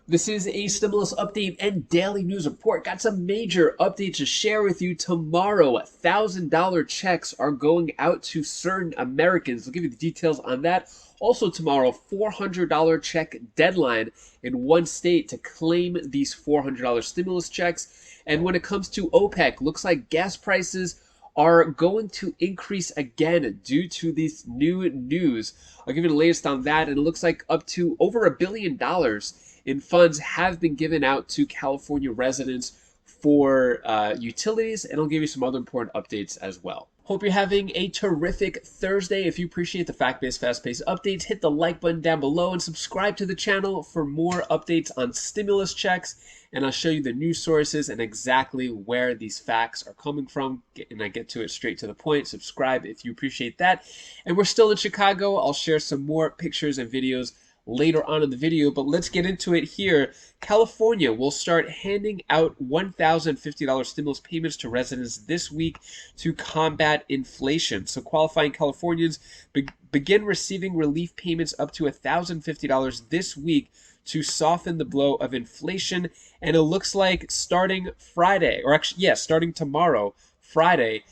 This is a stimulus update and daily news report. Got some major updates to share with you tomorrow. $1,000 checks are going out to certain Americans. I'll give you the details on that. Also tomorrow, $400 check deadline in one state to claim these $400 stimulus checks. And when it comes to OPEC, looks like gas prices are going to increase again due to this new news. I'll give you the latest on that, and it looks like up to over $1 billion in funds have been given out to California residents for utilities, and I'll give you some other important updates as well. Hope you're having a terrific Thursday. If you appreciate the fact-based, fast-paced updates, hit the like button down below and subscribe to the channel for more updates on stimulus checks. And I'll show you the news sources and exactly where these facts are coming from. And I get to it straight to the point. Subscribe if you appreciate that. And we're still in Chicago. I'll share some more pictures and videos later on in the video, but let's get into it here. California will start handing out $1,050 stimulus payments to residents this week to combat inflation. So qualifying Californians begin receiving relief payments up to $1,050 this week to soften the blow of inflation. And it looks like starting Friday, or actually, yeah, starting tomorrow, Friday,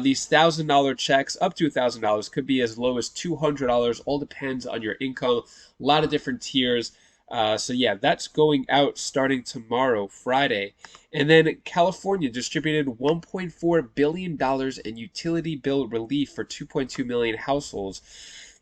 these $1,000 checks up to $1,000 could be as low as $200. All depends on your income. A lot of different tiers. So yeah, that's going out starting tomorrow, Friday. And then California distributed $1.4 billion in utility bill relief for 2.2 million households.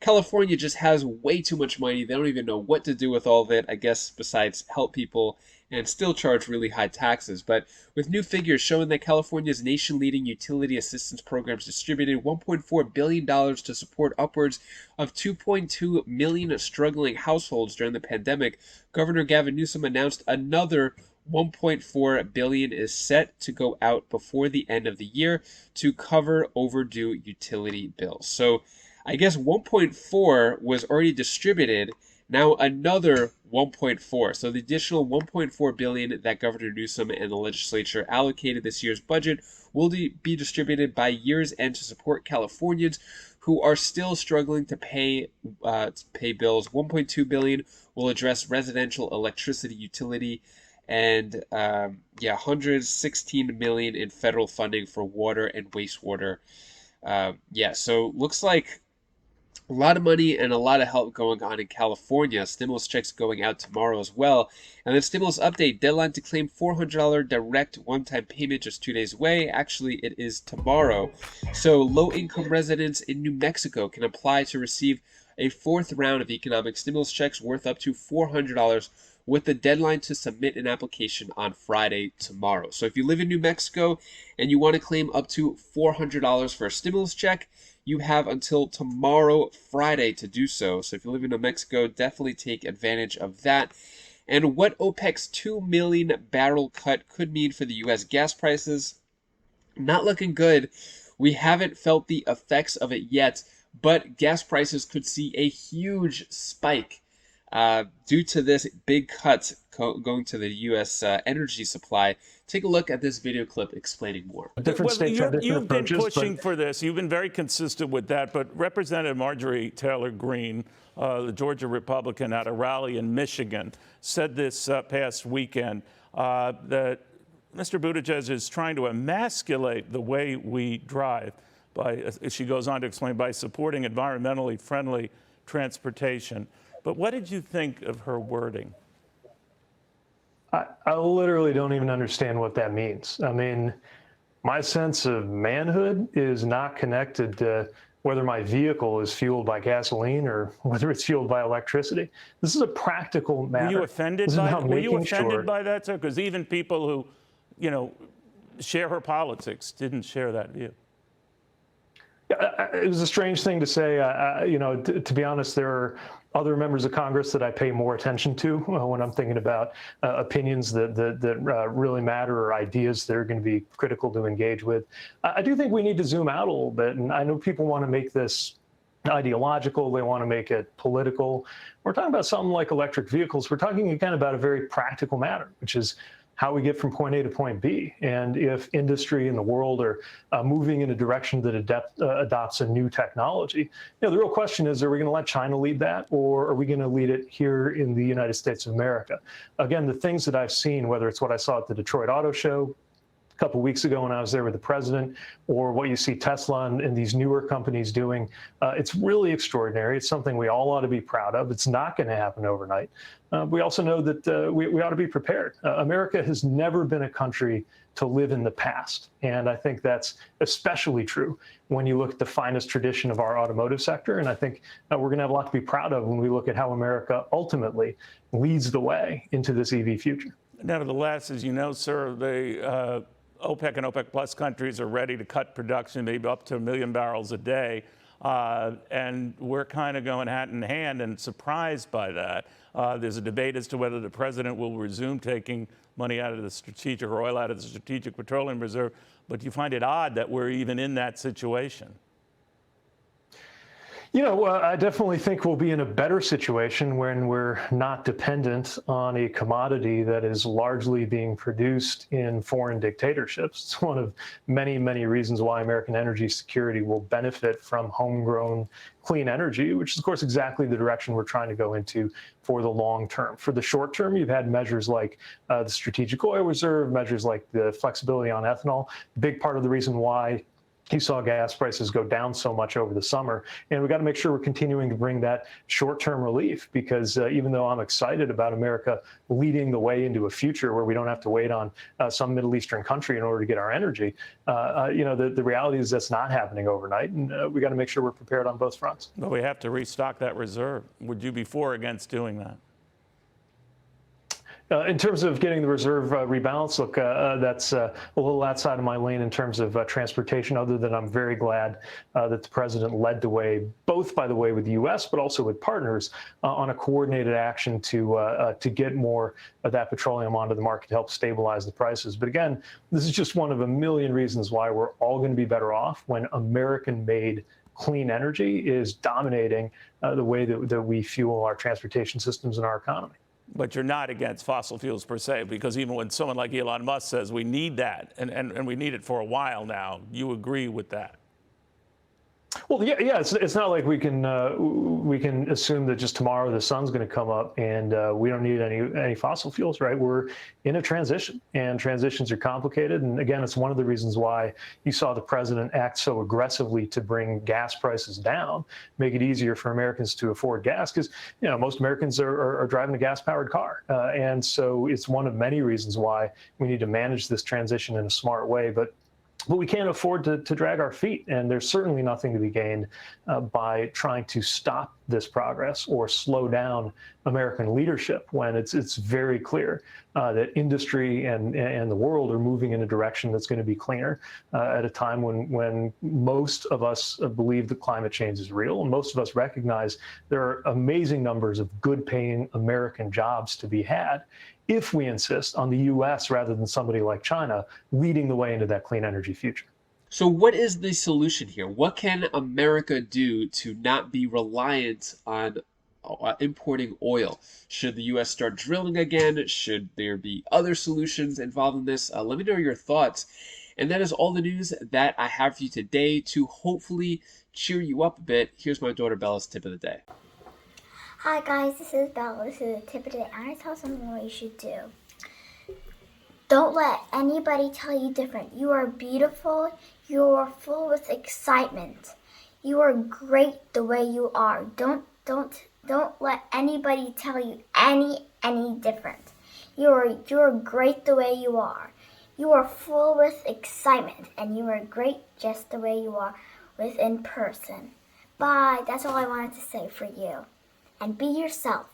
California just has way too much money. They don't even know what to do with all of it, I guess, besides help people and still charge really high taxes. But with new figures showing that California's nation-leading utility assistance programs distributed $1.4 billion to support upwards of 2.2 million struggling households during the pandemic, Governor Gavin Newsom announced another $1.4 billion is set to go out before the end of the year to cover overdue utility bills. So I guess 1.4 was already distributed. Now another 1.4. So the additional 1.4 billion that Governor Newsom and the legislature allocated this year's budget will be distributed by year's end to support Californians who are still struggling to pay bills. 1.2 billion will address residential electricity utility, and 116 million in federal funding for water and wastewater. So looks like a lot of money and a lot of help going on in California. Stimulus checks going out tomorrow as well. And then stimulus update, deadline to claim $400 direct one-time payment just 2 days away. Actually, it is tomorrow. So low-income residents in New Mexico can apply to receive a fourth round of economic stimulus checks worth up to $400 with the deadline to submit an application on Friday tomorrow. So if you live in New Mexico and you want to claim up to $400 for a stimulus check, you have until tomorrow, Friday, to do so. So if you live in New Mexico, definitely take advantage of that. And what OPEC's 2 million barrel cut could mean for the U.S. gas prices, not looking good. We haven't felt the effects of it yet, but gas prices could see a huge spike due to this big cut going to the U.S. Energy supply. Take a look at this video clip explaining more. Different states have different You've been approaches, pushing for this. You've been very consistent with that. But Representative Marjorie Taylor Greene, the Georgia Republican at a rally in Michigan, said this past weekend that Mr. Buttigieg is trying to emasculate the way we drive by, as she goes on to explain, by supporting environmentally friendly transportation. But what did you think of her wording? I literally don't even understand what that means. I mean, my sense of manhood is not connected to whether my vehicle is fueled by gasoline or whether it's fueled by electricity. This is a practical matter. Were you offended by that, sir? Because even people who, share her politics didn't share that view. Yeah, it was a strange thing to say. To be honest, there are other members of Congress that I pay more attention to when I'm thinking about opinions that really matter or ideas that are going to be critical to engage with. I do think we need to zoom out a little bit, and I know people want to make this ideological. They want to make it political. We're talking about something like electric vehicles. We're talking again about a very practical matter, which is how we get from point A to point B. And if industry and the world are moving in a direction that adopts a new technology, the real question is, are we going to let China lead that, or are we going to lead it here in the United States of America? Again, the things that I've seen, whether it's what I saw at the Detroit Auto Show a couple of weeks ago when I was there with the president, or what you see Tesla and these newer companies doing, it's really extraordinary. It's something we all ought to be proud of. It's not going to happen overnight. We also know that we ought to be prepared. America has never been a country to live in the past. And I think that's especially true when you look at the finest tradition of our automotive sector. And I think we're going to have a lot to be proud of when we look at how America ultimately leads the way into this EV future. Nevertheless, as you know, sir, the OPEC and OPEC Plus countries are ready to cut production, maybe up to 1 million barrels a day. And we're kind of going hand in hand and surprised by that. There's a debate as to whether the president will resume taking money out of the strategic, or oil out of the Strategic Petroleum Reserve. But you find it odd that we're even in that situation. I definitely think we'll be in a better situation when we're not dependent on a commodity that is largely being produced in foreign dictatorships. It's one of many, many reasons why American energy security will benefit from homegrown clean energy, which is, of course, exactly the direction we're trying to go into for the long term. For the short term, you've had measures like the Strategic Oil Reserve, measures like the flexibility on ethanol. A big part of the reason why you saw gas prices go down so much over the summer. And we got to make sure we're continuing to bring that short-term relief, because even though I'm excited about America leading the way into a future where we don't have to wait on some Middle Eastern country in order to get our energy, the reality is that's not happening overnight. And we got to make sure we're prepared on both fronts. But we have to restock that reserve. Would you be for or against doing that? In terms of getting the reserve rebalanced, look, that's a little outside of my lane in terms of transportation, other than I'm very glad that the president led the way, both, by the way, with the U.S., but also with partners, on a coordinated action to get more of that petroleum onto the market to help stabilize the prices. But again, this is just one of a million reasons why we're all going to be better off when American-made clean energy is dominating the way that we fuel our transportation systems and our economy. But you're not against fossil fuels per se, because even when someone like Elon Musk says we need that, and we need it for a while now, you agree with that? Well, yeah. It's not like we can assume that just tomorrow the sun's going to come up and we don't need any fossil fuels, right? We're in a transition, and transitions are complicated. And again, it's one of the reasons why you saw the president act so aggressively to bring gas prices down, make it easier for Americans to afford gas, because most Americans are driving a gas-powered car, and so it's one of many reasons why we need to manage this transition in a smart way. But we can't afford to drag our feet, and there's certainly nothing to be gained by trying to stop this progress or slow down American leadership when it's very clear that industry and the world are moving in a direction that's going to be cleaner at a time when most of us believe that climate change is real, and most of us recognize there are amazing numbers of good-paying American jobs to be had if we insist on the U.S. rather than somebody like China leading the way into that clean energy future. So what is the solution here? What can America do to not be reliant on importing oil? Should the U.S. start drilling again? Should there be other solutions involved in this? Let me know your thoughts. And that is all the news that I have for you today to hopefully cheer you up a bit. Here's my daughter Bella's tip of the day. Hi guys, this is Bella. This is the tip of the day. I'm going to tell something what you should do. Don't let anybody tell you different. You are beautiful. You are full with excitement. You are great the way you are. Don't let anybody tell you any different. You are great the way you are. You are full with excitement, and you are great just the way you are within person. Bye. That's all I wanted to say for you. And be yourself.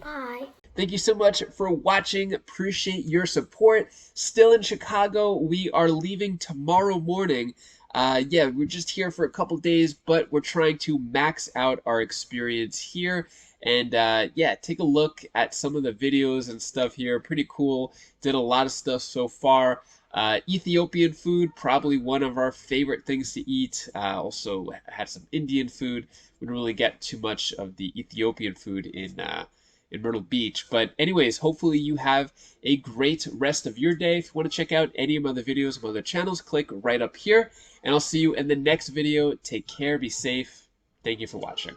Bye. Thank you so much for watching. Appreciate your support. Still in Chicago. We are leaving tomorrow morning. We're just here for a couple days, but we're trying to max out our experience here. And take a look at some of the videos and stuff here. Pretty cool. Did a lot of stuff so far. Ethiopian food, probably one of our favorite things to eat. Also had some Indian food. We didn't really get too much of the Ethiopian food in in Myrtle Beach. But anyways, hopefully you have a great rest of your day. If you want to check out any of my other videos of other channels, click right up here. And I'll see you in the next video. Take care, be safe. Thank you for watching.